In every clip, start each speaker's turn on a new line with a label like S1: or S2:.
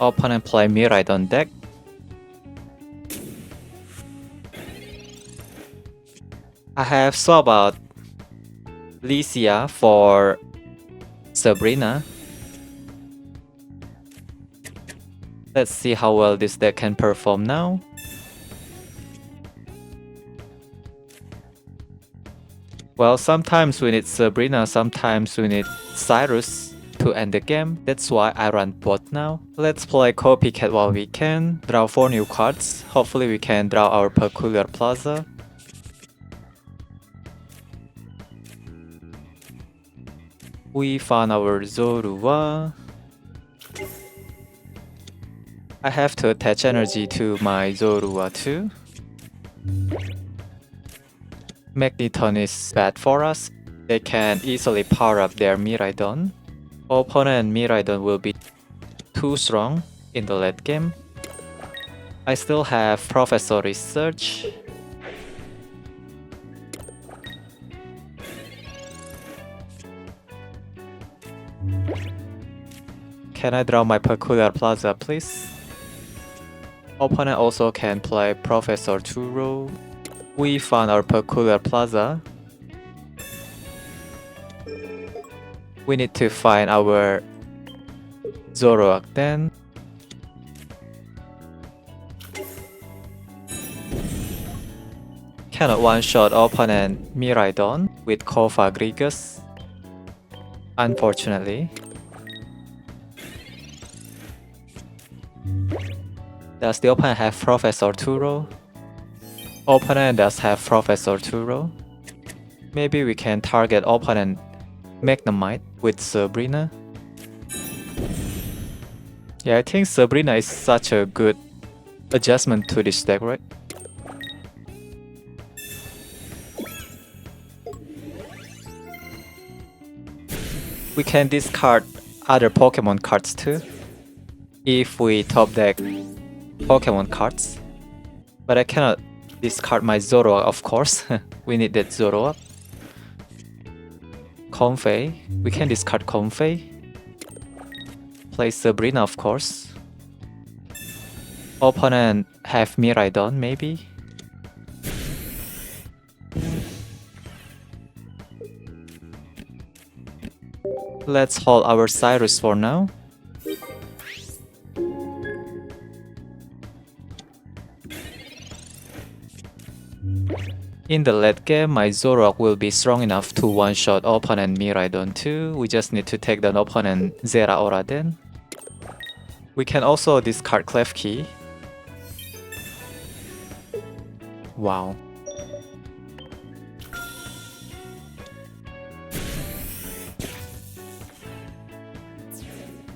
S1: Opponent play Miraidon deck. I have swapped out Licia for Sabrina. Let's see how well this deck can perform now. Well, sometimes we need Sabrina, sometimes we need Cyrus to end the game. That's why I run both now. Let's play Copycat while we can. Draw 4 new cards. Hopefully we can draw our Peculiar Plaza. We found our Zorua. I have to attach energy to my Zorua too. Magnezone is bad for us. They can easily power up their Miraidon. Opponent Miraidon will be too strong in the late game. I still have Professor Research. Can I draw my Peculiar Plaza, please? Opponent also can play Professor Turo. We found our Peculiar Plaza. We need to find our Zoroark then. Cannot one-shot opponent Miraidon with COFAGRIGUS, unfortunately. Does the opponent have Professor Turo? Opponent does have Professor Turo. Maybe we can target opponent Magnemite with Sabrina. Yeah, I think Sabrina is such a good adjustment to this deck, right? We can discard other Pokemon cards too if we top deck Pokemon cards. But I cannot discard my Zoroark, of course. We need that Zoroark. Comfey. We can discard Comfey. Play Sabrina, of course. Opponent have Miraidon, maybe. Let's hold our Cyrus for now. In the late game, my Zoroark will be strong enough to one-shot opponent Miraidon too. We just need to take down opponent Zeraora then. We can also discard Klefki. Wow.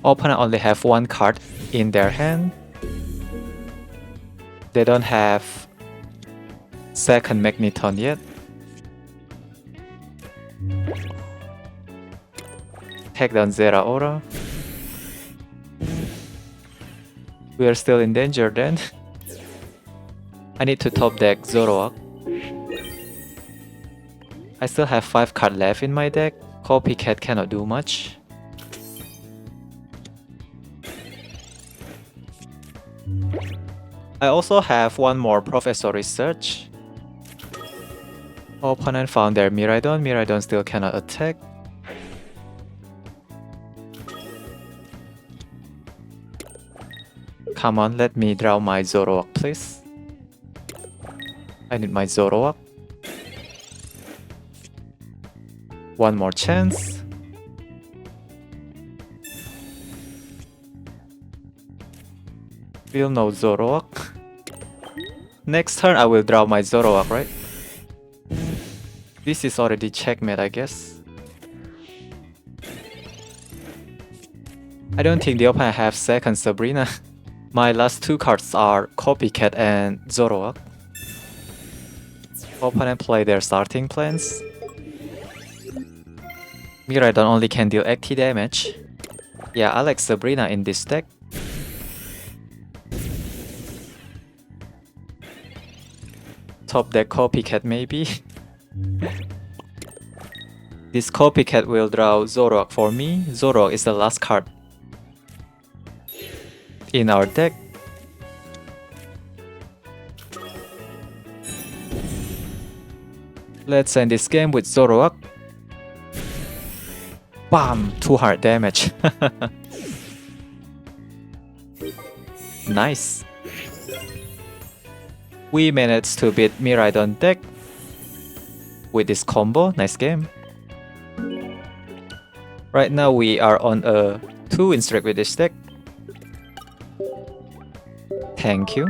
S1: Opponent only have one card in their hand. They don't have second Magnezone yet. Take down Zeraora. We are still in danger then. I need to top deck Zoroark. I still have 5 cards left in my deck. Copycat cannot do much. I also have one more Professor Research. Opponent found their Miraidon. Miraidon still cannot attack. Come on, let me draw my Zoroark, please. I need my Zoroark. One more chance. Still no Zoroark. Next turn I will draw my Zoroark, right? This is already checkmate, I guess. I don't think the opponent have second Sabrina. My last 2 cards are Copycat and Zoroark. Opponent play their starting plans. Miraidon only can deal 80 damage. Yeah, I like Sabrina in this deck. Top deck Copycat maybe. This Copycat will draw Zoroark for me. Zoroark is the last card. in our deck. Let's end this game with Zoroark. Bam! 2 hard damage. Nice. We managed to beat Miraidon deck with this combo. Nice game. Right now we are on a 2-win streak with this deck. Thank you.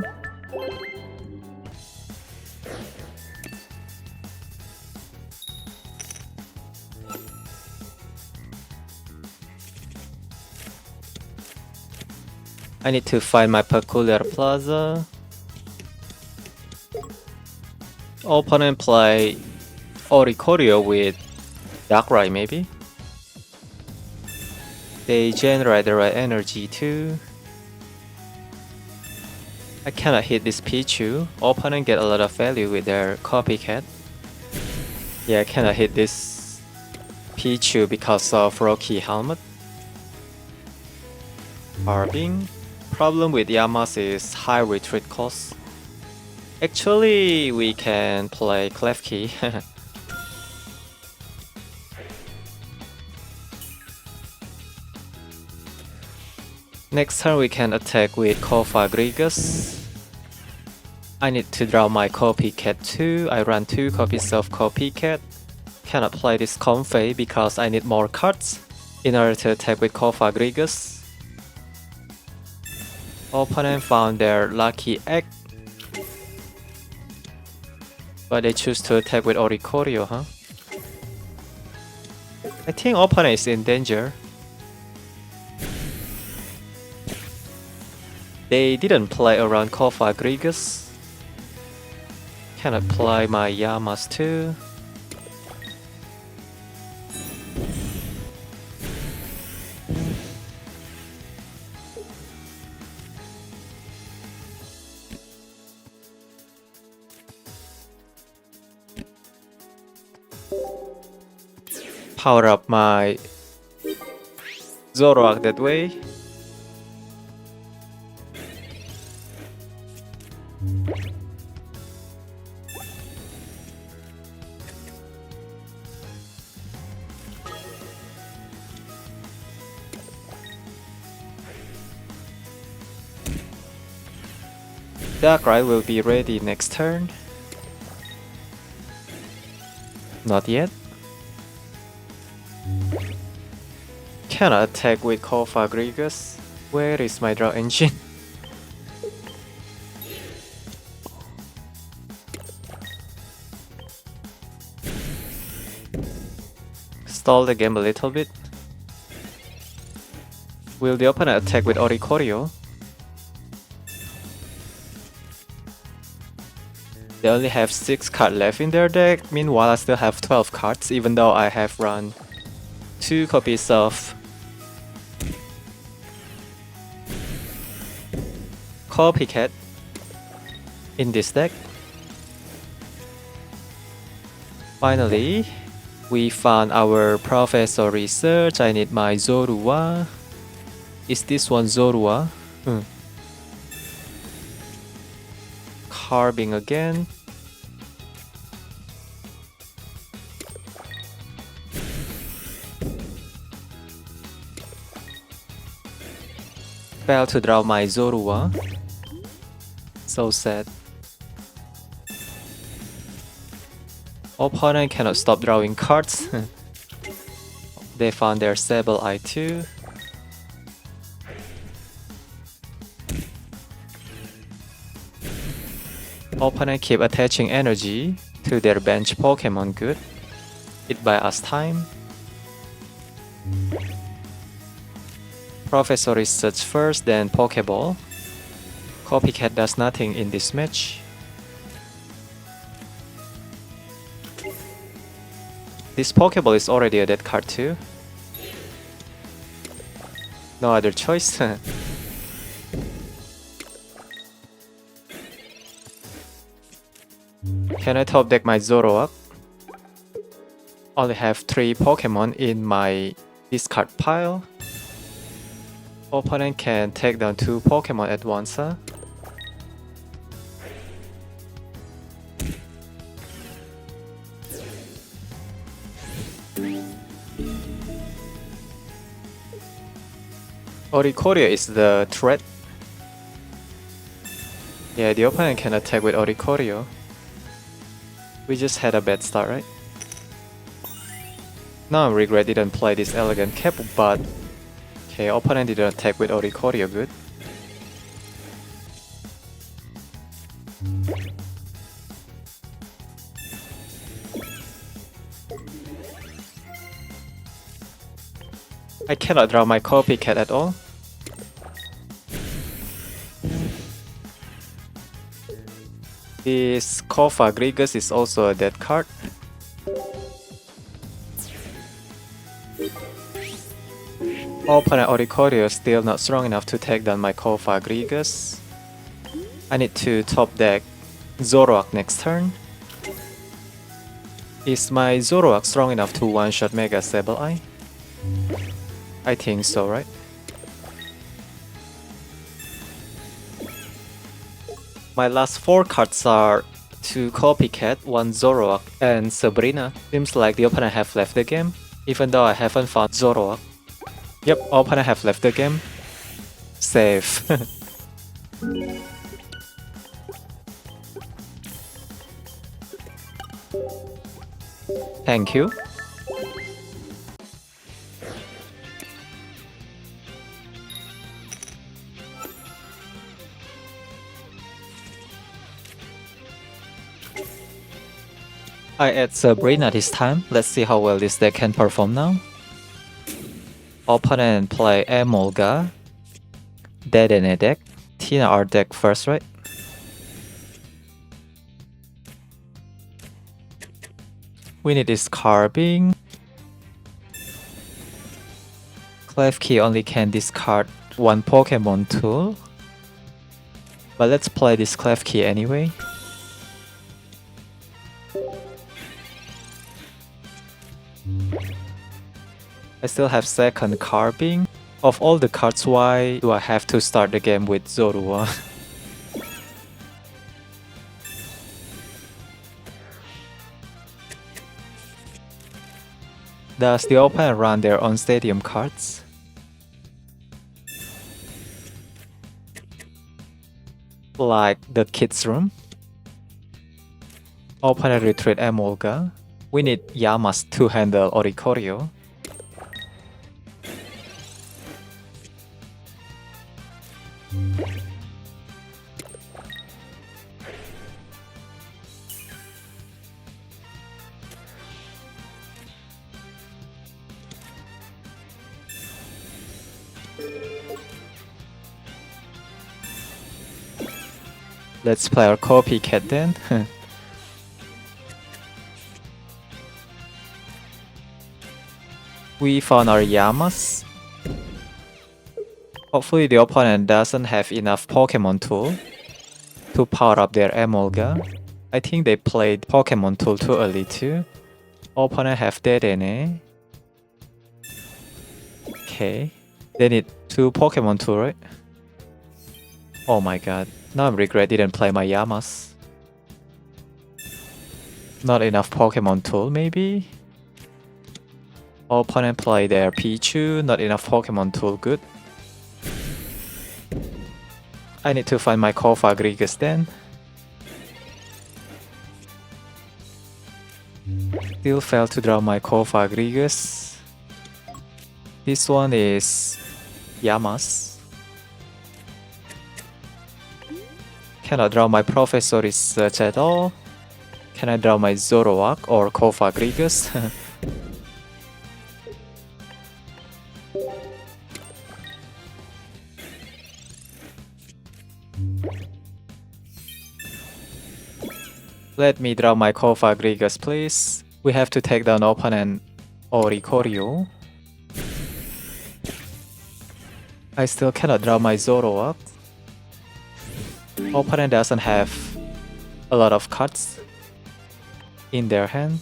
S1: I need to find my Peculiar Plaza. Opponent play Oricorio with Darkrai maybe. They generate the right energy too. I cannot hit this Pichu. Opponent get a lot of value with their Copycat. Yeah, I cannot hit this Pichu because of Rocky Helmet. Carbink. Problem with Yamask is high retreat cost. Actually, we can play Klefki. Next turn we can attack with COFAGRIGUS. I need to draw my Copycat too. I run 2 copies of Copycat. Cannot play this Comfey because I need more cards in order to attack with COFAGRIGUS. Opponent found their Lucky Egg, but they choose to attack with Oricorio, huh? I think opponent is in danger. They didn't play around COFAGRIGUS. Cannot play my Yamask too. Power up my Zoroark that way. Darkrai will be ready next turn. Not yet. Cannot attack with COFAGRIGUS. Where is my draw engine? Stall the game a little bit. Will the opponent attack with Oricorio? They only have 6 cards left in their deck. Meanwhile, I still have 12 cards, even though I have run 2 copies of Copycat in this deck. Finally, we found our Professor Research. I need my Zorua. Is this one Zorua? Carbink again. Failed to draw my Zorua. So sad. Opponent cannot stop drawing cards. They found their Sableye too. Opponent keep attaching energy to their bench Pokemon. Good. It buy us time. Professor Research first, then Pokeball. Copycat does nothing in this match. This Pokeball is already a dead card too. No other choice. Can I top deck my Zoroark? Only have 3 Pokemon in my discard pile. Opponent can take down 2 Pokemon at once, huh? Oricorio is the threat. Yeah, the opponent can attack with Oricorio. We just had a bad start, right? Now I regret didn't play this elegant cap, but okay, opponent didn't attack with Oricorio, good. I cannot draw my Copycat at all. This COFAGRIGUS is also a dead card. Opponent Oricorio is still not strong enough to take down my COFAGRIGUS. I need to top deck Zoroark next turn. Is my Zoroark strong enough to one-shot Mega Sableye? I think so, right? My last 4 cards are 2 Copycat, 1 Zoroark, and Sabrina. Seems like the opponent have left the game, even though I haven't found Zoroark. Yep, opponent have left the game. Safe. Thank you. I add Sabrina this time. Let's see how well this deck can perform now. Opponent play Emolga, Dedenne deck. Tina our deck first, right? We need this Carbink. Klefki only can discard 1 Pokemon tool. But let's play this Klefki anyway. I still have second Carbink. Of all the cards, why do I have to start the game with Zorua? Does the opponent run their own stadium cards? Like the kids' room? Opponent retreat Emolga. We need Yamask to handle Oricorio. Let's play our Copycat then. We found our Yamask. Hopefully the opponent doesn't have enough Pokemon tool to power up their Emolga. I think they played Pokemon tool too early too. Opponent have Dedenne. Okay. They need 2 Pokemon tool, right? Oh my god. Now I regret didn't play my Yamask. Not enough Pokemon tool maybe? Opponent play their Pichu, not enough Pokemon tool, good. I need to find my COFAGRIGUS then. Still failed to draw my COFAGRIGUS. This one is Yamask. Cannot draw my Professor Research at all. Can I draw my Zoroark or COFAGRIGUS? Let me draw my COFAGRIGUS, please. We have to take down opponent Oricorio. I still cannot draw my Zoroark. Opponent doesn't have a lot of cards in their hand.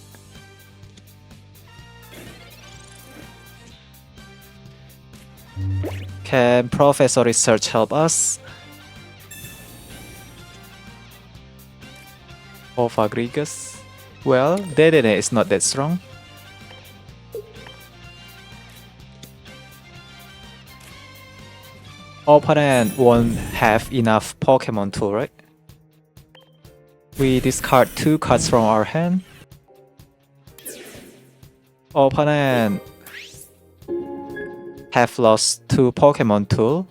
S1: Can Professor Research help us? COFAGRIGUS. Well, Dedenne is not that strong. Opponent won't have enough Pokemon tool, right? We discard 2 cards from our hand. Opponent have lost 2 Pokemon tool.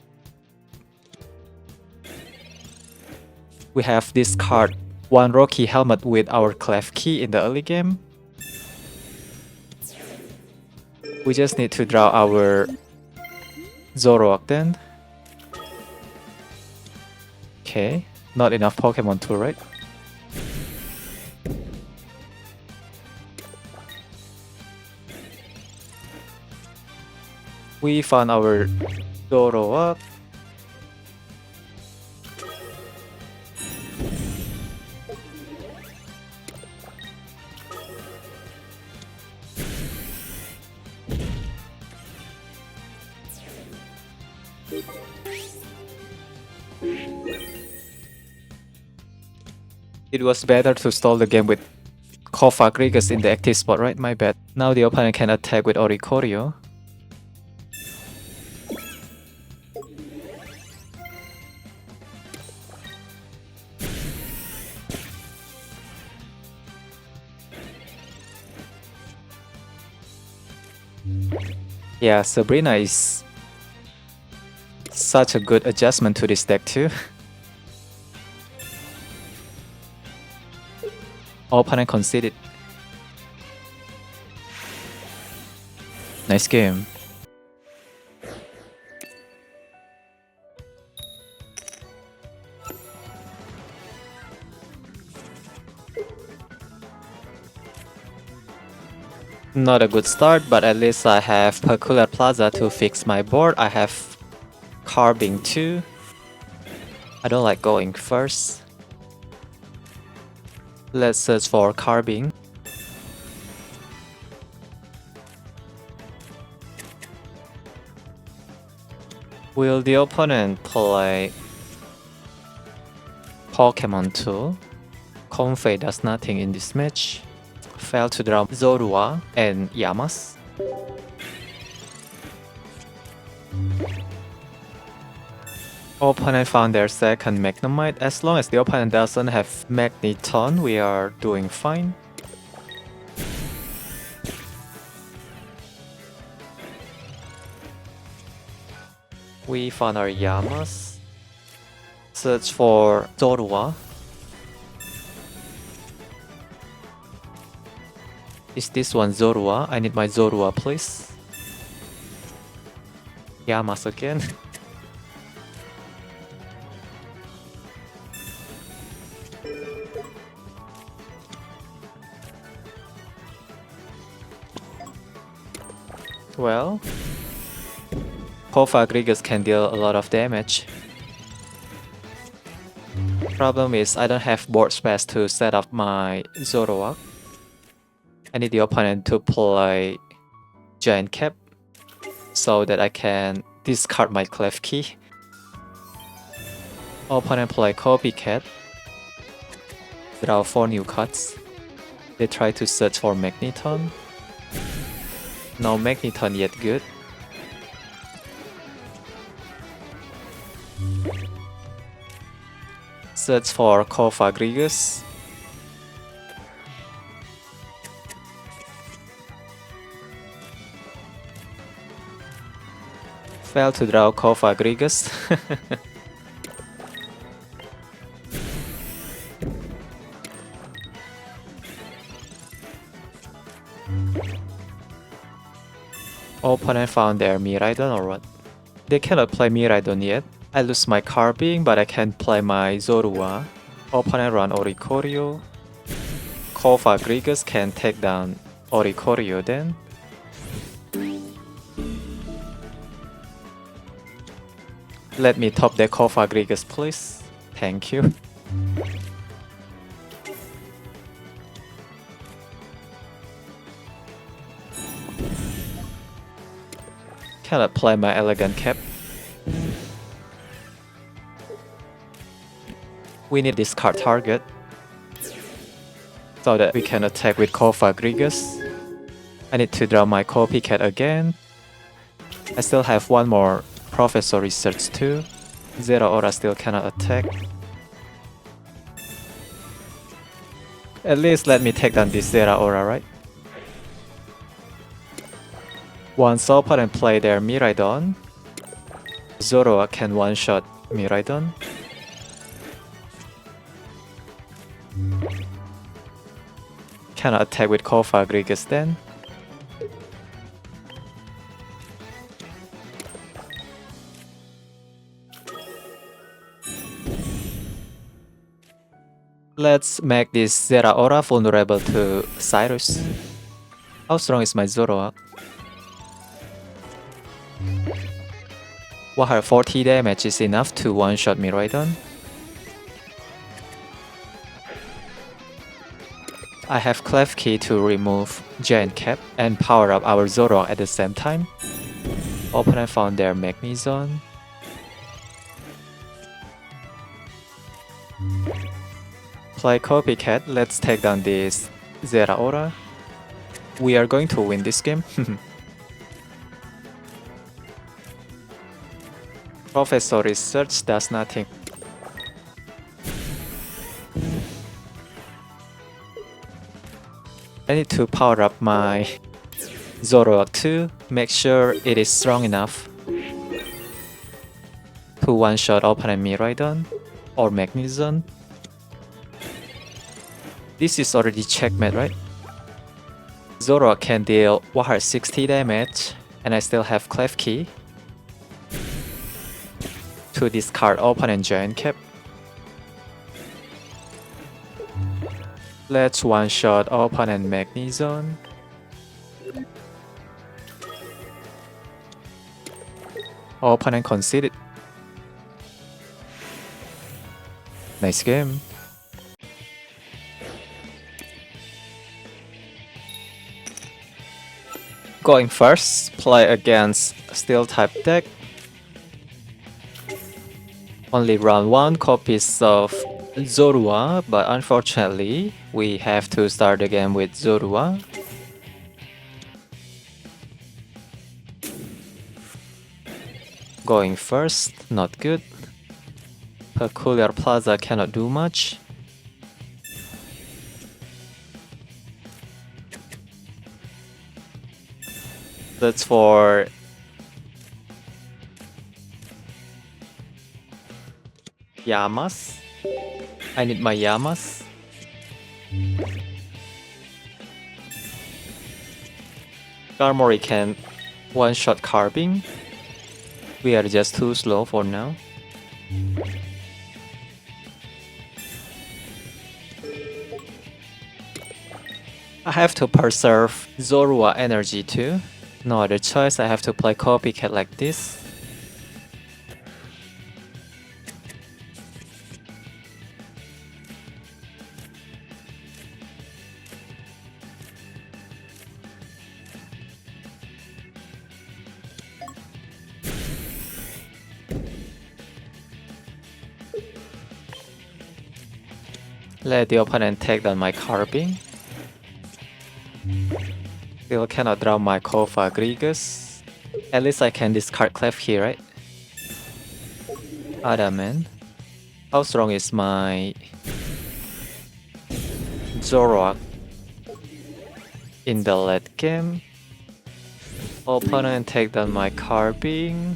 S1: We have discard 1 Rocky Helmet with our Klefki in the early game. We just need to draw our Zoroark then. Okay, not enough Pokemon tool, right? We found our Zoroark. It was better to stall the game with COFAGRIGUS in the active spot, right? My bad. Now the opponent can attack with Oricorio. Yeah, Sabrina is such a good adjustment to this deck too. Opponent conceded. Nice game. Not a good start, but at least I have Peculiar Plaza to fix my board. I have Carbink too. I don't like going first. Let's search for Carbink. Will the opponent play Pokemon 2? Comfey does nothing in this match. Failed to draw Zorua and Yamask. Opponent found their second Magnemite. As long as the opponent doesn't have Magnezone, we are doing fine. We found our Yamask. Search for Zorua. Is this one Zorua? I need my Zorua, please. Yamask again. Well, COFAGRIGUS can deal a lot of damage. Problem is I don't have board space to set up my Zoroark. I need the opponent to play Giant Cap so that I can discard my Klefki. Opponent play Copycat. Draw 4 new cards. They try to search for Magnezone. No Magnezone yet good. Search for COFAGRIGUS. Failed to draw COFAGRIGUS. Opponent found their Miraidon or what? They cannot play Miraidon yet. I lose my Carbink, but I can play my Zorua. Opponent run Oricorio. COFAGRIGUS can take down Oricorio then. Let me top the COFAGRIGUS, please. Thank you. Cannot play my Elegant Cap. We need discard target so that we can attack with COFAGRIGUS. I need to draw my Copycat again. I still have one more Professor Research too. Zeraora still cannot attack. At least let me take down this Zeraora, right? Once opponent play their Miraidon, Zorua can one-shot Miraidon. Cannot attack with COFAGRIGUS then. Let's make this Zeraora vulnerable to Cyrus. How strong is my Zoroark? 140 damage is enough to one-shot Miraidon. I have Klefki to remove Giant Cap and power up our Zoroark at the same time. Opponent found their Magnezone. Play Copycat, let's take down this Zeraora. We are going to win this game. Professor Research does nothing. I need to power up my Zoroark too, make sure it is strong enough to one-shot opponent Miraidon or Magnezone. This is already checkmate, right? Zoroark can deal 160 damage, and I still have Klefki to discard opponent Giant Cap. Let's one-shot opponent Magnezone. Opponent conceded. Nice game. Going first, play against Steel type deck. Only round 1 copies of Zorua, but unfortunately, we have to start the game with Zorua. Going first, not good. Peculiar Plaza cannot do much. That's for Yamask. I need my Yamask. Skarmory can one-shot Carbink. We are just too slow for now. I have to preserve Zorua energy too. No other choice, I have to play Copycat like this. Let the opponent take down my Carbink. Still cannot draw my COFAGRIGUS. At least I can discard Klefki, right? Adamant. How strong is my Zoroark in the late game? Opponent take down my Carbink.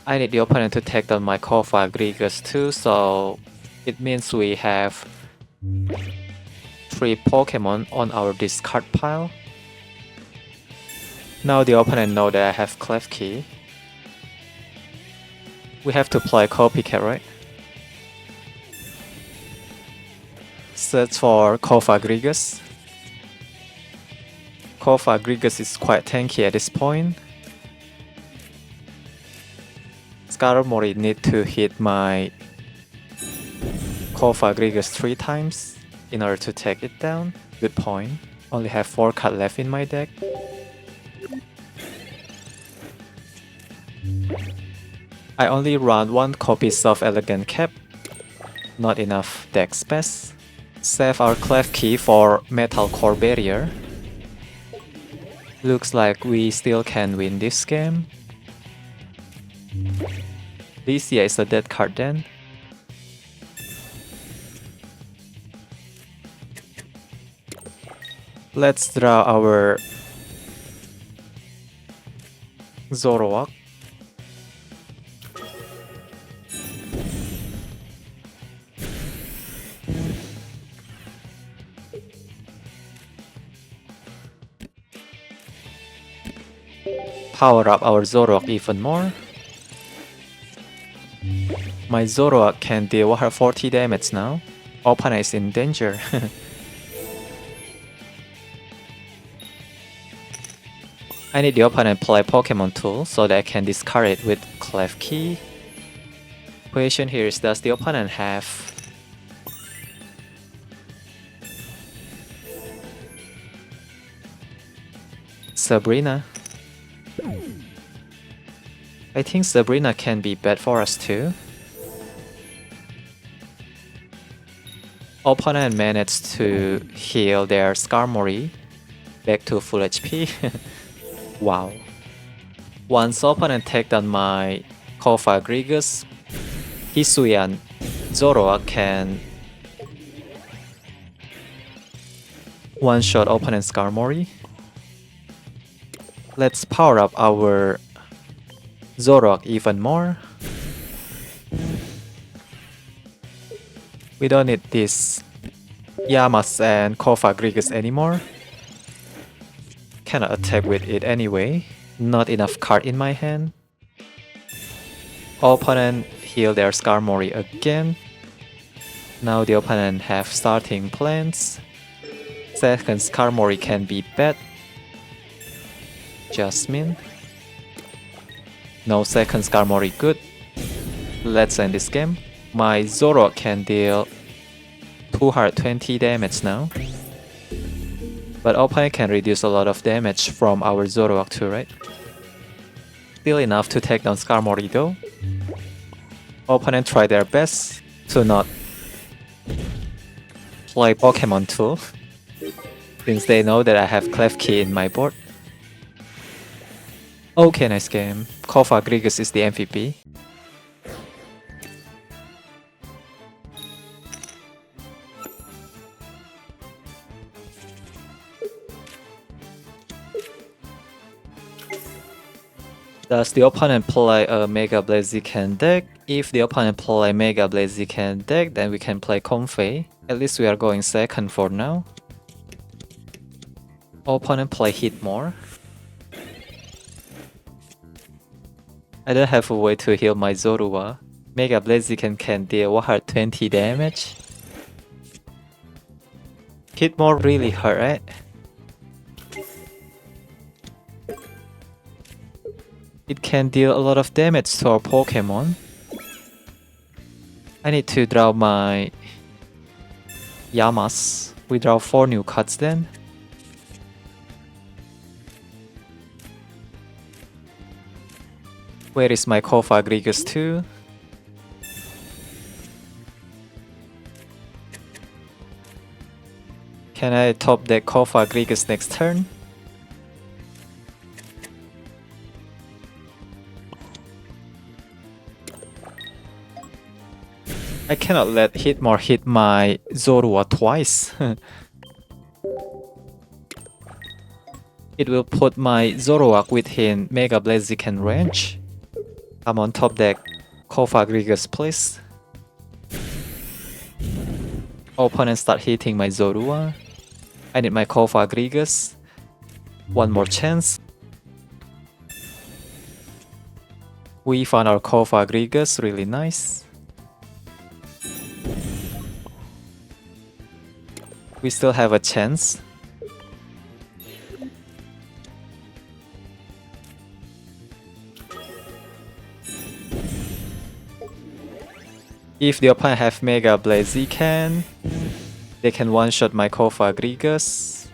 S1: I need the opponent to take down my COFAGRIGUS too, so it means we have 3 Pokemon on our discard pile. Now the opponent know that I have Klefki. We have to play Copycat, right? Search for COFAGRIGUS. COFAGRIGUS is quite tanky at this point. Skarmory need to hit my COFAGRIGUS 3 times in order to take it down. Good point. Only have 4 cards left in my deck. I only run 1 copy of Elegant Cap. Not enough deck space. Save our Klefki for Metal Core Barrier. Looks like we still can win this game. This year is a dead card then. Let's draw our Zoroark. Power up our Zoroark even more. My Zoroark can deal 140 damage now. Opponent is in danger. I need the opponent play Pokemon tool so that I can discard it with Klefki. Question here is, does the opponent have Sabrina? I think Sabrina can be bad for us too. Opponent managed to heal their Skarmory back to full HP. Wow. Once opponent take down my COFAGRIGUS Hisuian Zorua can one-shot opponent Skarmory. Let's power up our Zoroark even more. We don't need this Yamask and COFAGRIGUS anymore. Cannot attack with it anyway. Not enough card in my hand. Opponent heal their Skarmory again. Now the opponent have starting plans. Second Skarmory can be bad. Jasmine. No second Skarmory good. Let's end this game. My Zoroark can deal 220 damage now. But opponent can reduce a lot of damage from our Zoroark too, right? Still enough to take down Skarmory though. Opponent try their best to not play Pokemon tool, since they know that I have Klefki in my board. Okay, nice game. COFAGRIGUS is the MVP. Does the opponent play a Mega Blaziken deck? If the opponent play Mega Blaziken deck, then we can play Comfey. At least we are going second for now. Opponent play Heatmor. I don't have a way to heal my Zorua. Mega Blaziken can deal 120 damage. Heatmor really hurt, right? It can deal a lot of damage to our Pokemon. I need to draw my Yamask. We draw 4 new cards then. Where is my COFAGRIGUS 2? Can I top deck COFAGRIGUS next turn? I cannot let Heatmor hit my Zorua twice. It will put my Zoroark within Mega Blaziken range. I'm on top deck COFAGRIGUS please. Opponent start hitting my Zorua. I need my COFAGRIGUS. One more chance. We found our COFAGRIGUS, really nice. We still have a chance. If the opponent have Mega Blaziken, they can one-shot my COFAGRIGUS.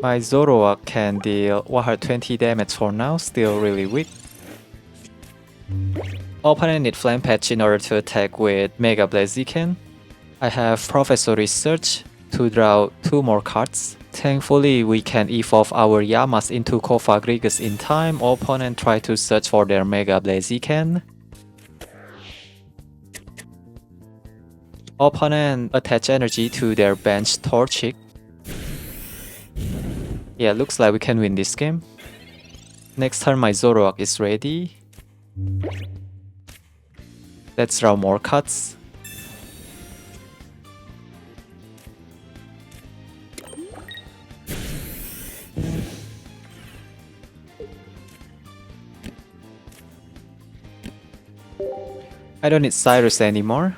S1: My Zoroark can deal 120 damage for now, still really weak. Opponent need Flame Patch in order to attack with Mega Blaziken. I have Professor Research to draw 2 more cards. Thankfully, we can evolve our Yamask into COFAGRIGUS in time. Opponent try to search for their Mega Blaziken. Opponent attach energy to their bench Torchic. Yeah, looks like we can win this game. Next turn my Zoroark is ready. Let's draw more cards. I don't need Cyrus anymore.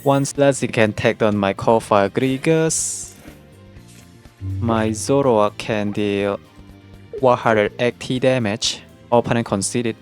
S1: Once Blaziken tagged on my COFAGRIGUS, my Zoroark can deal 180 damage. Opponent conceded.